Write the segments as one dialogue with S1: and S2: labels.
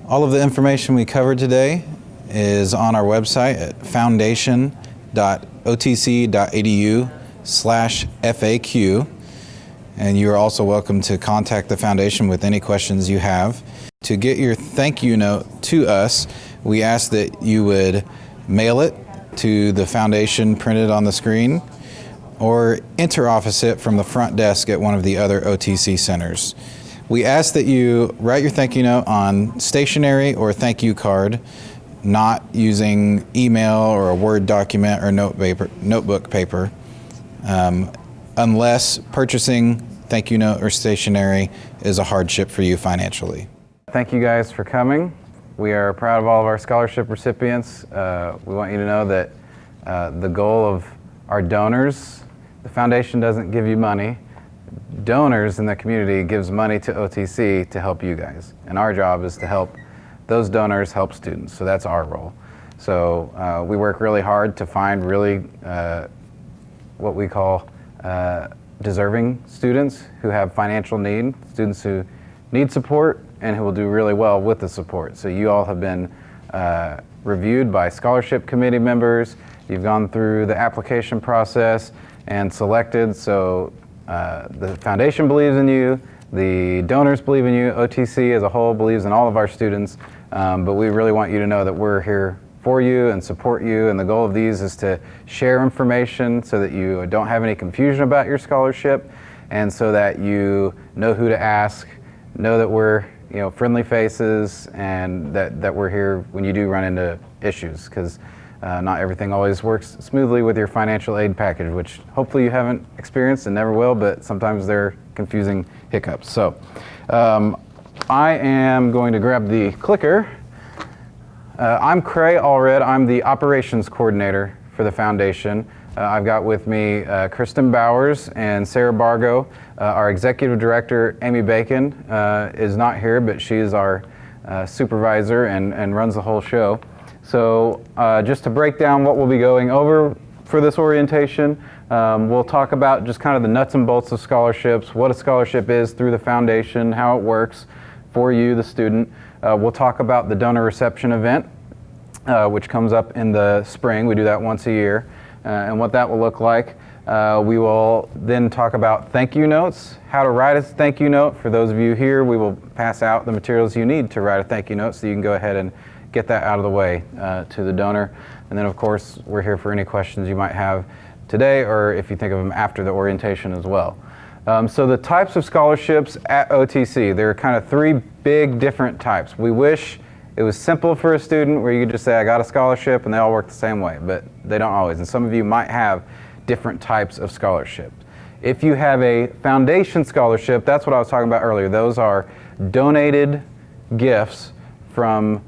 S1: All of the information we covered today is on our website at foundation.otc.edu/FAQ. And you are also welcome to contact the foundation with any questions you have. To get your thank you note to us, we ask that you would mail it to the foundation printed on the screen or interoffice it from the front desk at one of the other OTC centers. We ask that you write your thank you note on stationery or thank you card, not using email or a Word document or notebook paper, unless purchasing thank you note or stationery is a hardship for you financially.
S2: Thank you guys for coming. We are proud of all of our scholarship recipients. We want you to know that the goal of our donors, the foundation doesn't give you money. Donors in the community gives money to OTC to help you guys. And our job is to help those donors help students. So that's our role. So we work really hard to find really what we call deserving students who have financial need, students who need support and who will do really well with the support. So you all have been reviewed by scholarship committee members. You've gone through the application process and selected. So the foundation believes in you, the donors believe in you, OTC as a whole believes in all of our students, but we really want you to know that we're here for you and support you, and the goal of these is to share information so that you don't have any confusion about your scholarship, and so that you know who to ask, know that we're friendly faces, and that we're here when you do run into issues, because not everything always works smoothly with your financial aid package, which hopefully you haven't experienced and never will, but sometimes they're confusing hiccups. So I am going to grab the clicker. I'm Cray Allred. I'm the operations coordinator for the foundation. I've got with me Kristen Bowers and Sarah Bargo. Our executive director, Amy Bacon, is not here, but she is our supervisor and runs the whole show. So just to break down what we'll be going over for this orientation, we'll talk about just kind of the nuts and bolts of scholarships, what a scholarship is through the foundation, how it works for you, the student. We'll talk about the donor reception event, which comes up in the spring. We do that once a year, and what that will look like. We will then talk about thank you notes, how to write a thank you note. For those of you here, we will pass out the materials you need to write a thank you note, so you can go ahead and get that out of the way to the donor. And then, of course, we're here for any questions you might have today, or if you think of them after the orientation as well. So the types of scholarships at OTC, there are kind of three big different types. We wish it was simple for a student where you could just say, I got a scholarship, and they all work the same way, but they don't always. And some of you might have different types of scholarships. If you have a foundation scholarship, that's what I was talking about earlier. Those are donated gifts from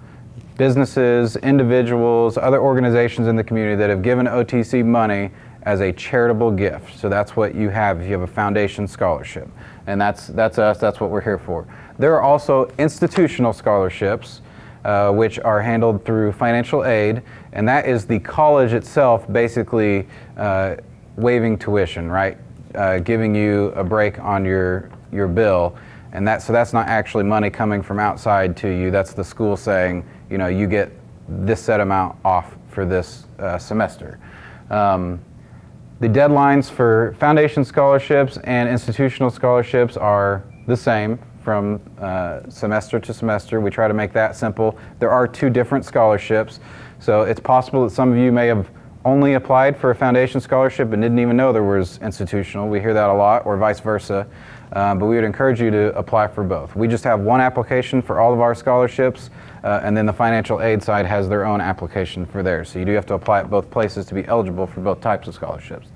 S2: businesses, individuals, other organizations in the community that have given OTC money as a charitable gift. So that's what you have if you have a foundation scholarship. And that's us, that's what we're here for. There are also institutional scholarships, which are handled through financial aid, and that is the college itself basically waiving tuition, right? Giving you a break on your bill. And so that's not actually money coming from outside to you, that's the school saying, you get this set amount off for this semester. The deadlines for foundation scholarships and institutional scholarships are the same from semester to semester. We try to make that simple. There are two different scholarships, so it's possible that some of you may have only applied for a foundation scholarship and didn't even know there was institutional. We hear that a lot, or vice versa, but we would encourage you to apply for both. We just have one application for all of our scholarships, and then the financial aid side has their own application for theirs. So you do have to apply at both places to be eligible for both types of scholarships.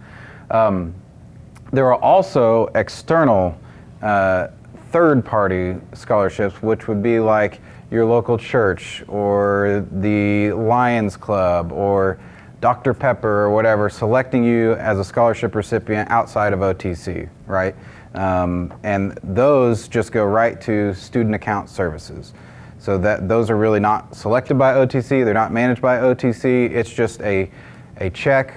S2: There are also external third-party scholarships, which would be like your local church or the Lions Club or Dr. Pepper or whatever, selecting you as a scholarship recipient outside of OTC, right? And those just go right to student account services. So those are really not selected by OTC, they're not managed by OTC, it's just a check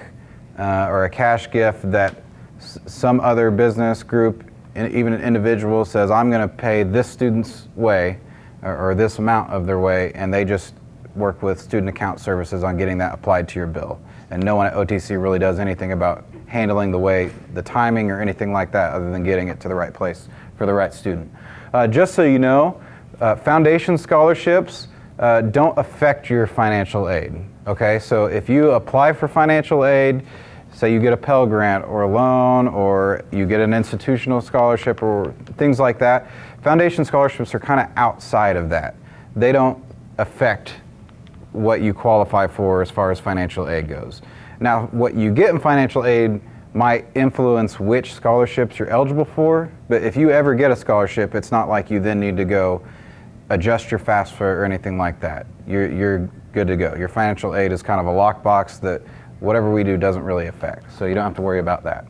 S2: or a cash gift that some other business group, even an individual says, I'm going to pay this student's way, or this amount of their way, and they just work with student account services on getting that applied to your bill. And no one at OTC really does anything about handling the timing or anything like that other than getting it to the right place for the right student. Just so you know, foundation scholarships don't affect your financial aid. Okay, so if you apply for financial aid, say you get a Pell Grant or a loan, or you get an institutional scholarship or things like that, foundation scholarships are kind of outside of that. They don't affect what you qualify for as far as financial aid goes. Now, what you get in financial aid might influence which scholarships you're eligible for, but if you ever get a scholarship, it's not like you then need to go adjust your FAFSA or anything like that. You're good to go. Your financial aid is kind of a lockbox that whatever we do doesn't really affect, so you don't have to worry about that.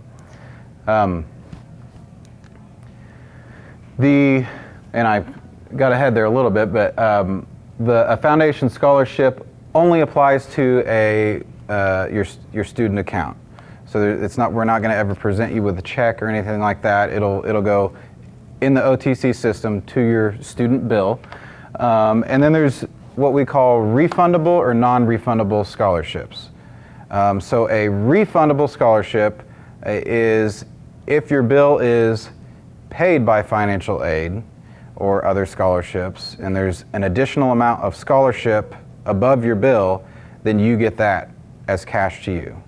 S2: And I got ahead there a little bit, but a foundation scholarship only applies to your student account. So we're not going to ever present you with a check or anything like that. It'll go in the OTC system to your student bill. And then there's what we call refundable or non-refundable scholarships. So a refundable scholarship is if your bill is paid by financial aid or other scholarships, and there's an additional amount of scholarship above your bill, then you get that as cash to you.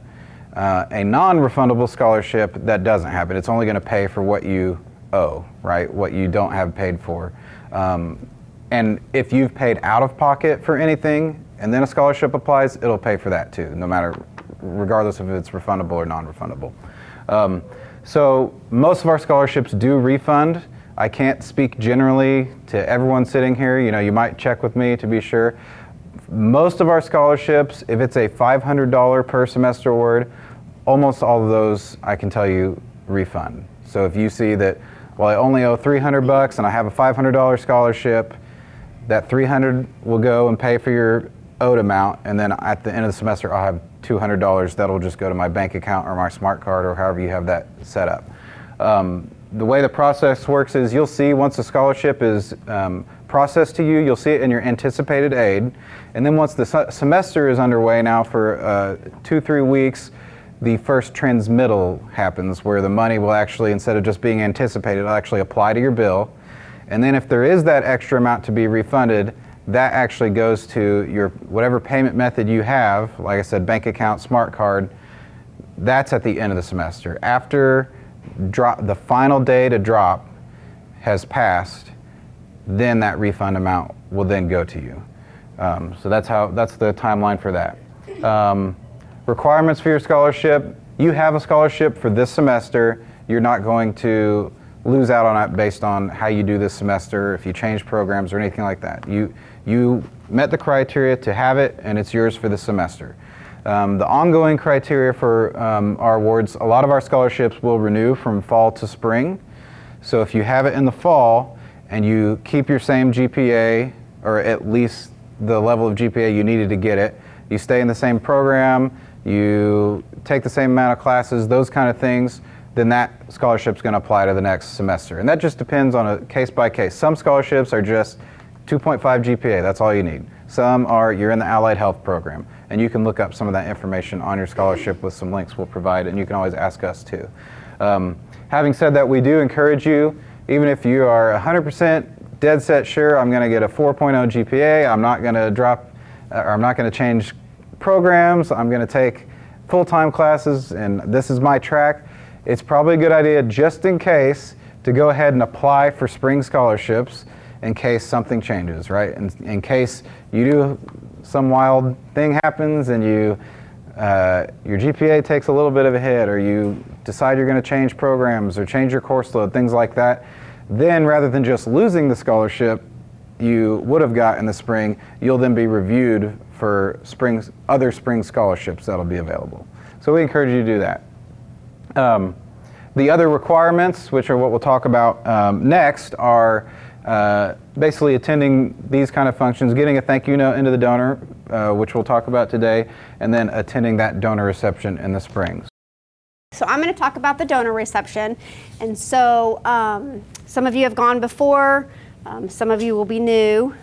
S2: A non-refundable scholarship, that doesn't happen. It's only going to pay for what you owe, right? What you don't have paid for. And if you've paid out of pocket for anything and then a scholarship applies, it'll pay for that too, regardless if it's refundable or non-refundable. So most of our scholarships do refund. I can't speak generally to everyone sitting here. You might check with me to be sure. Most of our scholarships, if it's a $500 per semester award, almost all of those, I can tell you, refund. So if you see that, well, I only owe $300 and I have a $500 scholarship, that $300 will go and pay for your owed amount, and then at the end of the semester I'll have $200 that'll just go to my bank account or my smart card or however you have that set up. The way the process works is you'll see once the scholarship is processed to you, you'll see it in your anticipated aid, and then once the semester is underway now for 2-3 weeks, the first transmittal happens where the money will actually, instead of just being anticipated, it'll actually apply to your bill. And then if there is that extra amount to be refunded, that actually goes to your whatever payment method you have, like I said, bank account, smart card. That's at the end of the semester. After the final day to drop has passed, then that refund amount will then go to you. So that's the timeline for that. Requirements for your scholarship: you have a scholarship for this semester. You're not going to lose out on it based on how you do this semester, if you change programs or anything like that. You met the criteria to have it, and it's yours for the semester. The ongoing criteria for our awards: a lot of our scholarships will renew from fall to spring. So if you have it in the fall and you keep your same GPA, or at least the level of GPA you needed to get it, you stay in the same program, you take the same amount of classes, those kind of things, then that scholarship's going to apply to the next semester. And that just depends on a case by case. Some scholarships are just 2.5 GPA, that's all you need. Some are, you're in the Allied Health program, and you can look up some of that information on your scholarship with some links we'll provide, and you can always ask us too. Having said that, we do encourage you, even if you are 100% dead set sure I'm going to get a 4.0 GPA, I'm not going to drop, or I'm not going to change programs, I'm going to take full-time classes, and this is my track, it's probably a good idea, just in case, to go ahead and apply for spring scholarships in case something changes, right? In case you do, some wild thing happens and your GPA takes a little bit of a hit, or you decide you're going to change programs or change your course load, things like that, then rather than just losing the scholarship you would have got in the spring, you'll then be reviewed for other spring scholarships that'll be available. So we encourage you to do that. The other requirements, which are what we'll talk about next, are basically attending these kind of functions, getting a thank you note into the donor, which we'll talk about today, and then attending that donor reception in the spring.
S3: So I'm going to talk about the donor reception. And so some of you have gone before Some of you will be new.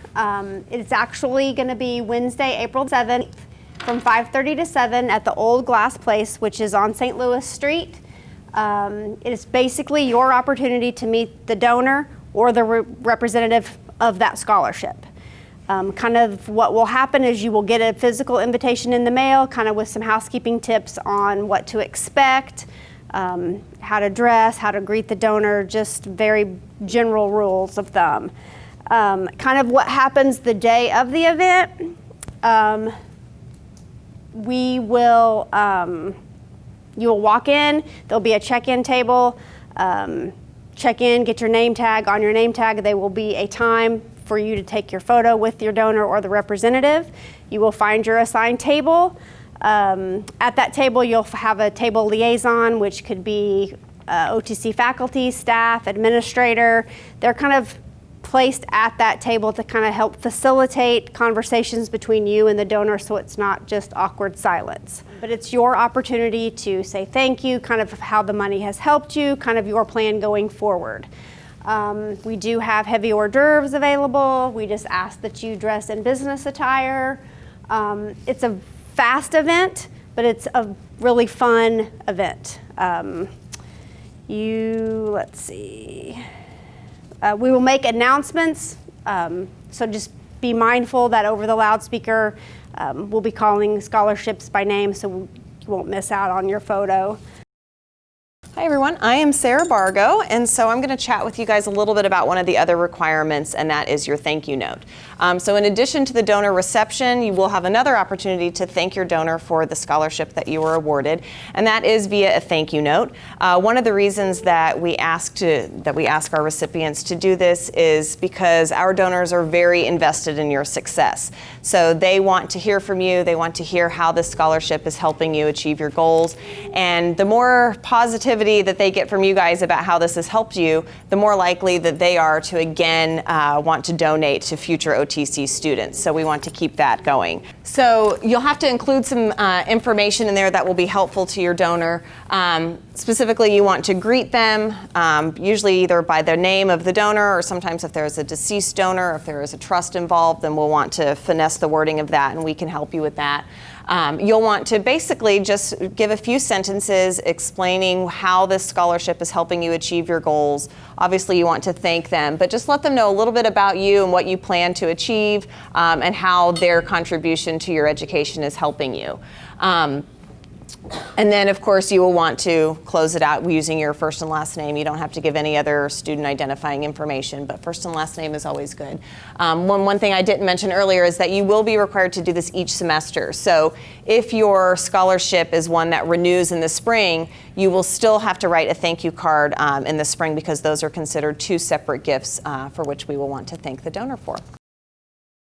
S3: It's actually going to be Wednesday, April 7th from 5:30 to 7 at the Old Glass Place, which is on St. Louis Street. It is basically your opportunity to meet the donor or the representative of that scholarship. Kind of what will happen is you will get a physical invitation in the mail, kind of with some housekeeping tips on what to expect, how to dress, how to greet the donor, just very general rules of thumb. Kind of what happens the day of the event, you will walk in, there'll be a check-in table, check in, get your name tag. On your name tag, there will be a time for you to take your photo with your donor or the representative. You will find your assigned table. At that table, you'll have a table liaison, which could be OTC faculty, staff, administrator. They're kind of placed at that table to kind of help facilitate conversations between you and the donor so it's not just awkward silence. But it's your opportunity to say thank you, kind of how the money has helped you, kind of your plan going forward. We do have heavy hors d'oeuvres available. We just ask that you dress in business attire. It's a fast event, but it's a really fun event. Let's see. We will make announcements, so just be mindful that over the loudspeaker we'll be calling scholarships by name so you won't miss out on your photo.
S4: Hi everyone, I am Sarah Bargo, and so I'm going to chat with you guys a little bit about one of the other requirements, and that is your thank you note. So in addition to the donor reception, you will have another opportunity to thank your donor for the scholarship that you were awarded, and that is via a thank you note. One of the reasons that we ask our recipients to do this is because our donors are very invested in your success. So they want to hear from you, they want to hear how this scholarship is helping you achieve your goals, and the more positivity that they get from you guys about how this has helped you, the more likely that they are to again want to donate to future OTC students. So we want to keep that going. So you'll have to include some information in there that will be helpful to your donor. Specifically, you want to greet them, usually either by the name of the donor, or sometimes if there's a deceased donor, if there is a trust involved, then we'll want to finesse the wording of that, and we can help you with that. You'll want to basically just give a few sentences explaining how this scholarship is helping you achieve your goals. Obviously, you want to thank them, but just let them know a little bit about you and what you plan to achieve, and how their contribution to your education is helping you. And then, of course, you will want to close it out using your first and last name. You don't have to give any other student identifying information, but first and last name is always good. One thing I didn't mention earlier is that you will be required to do this each semester. So if your scholarship is one that renews in the spring, you will still have to write a thank you card in the spring, because those are considered two separate gifts for which we will want to thank the donor for.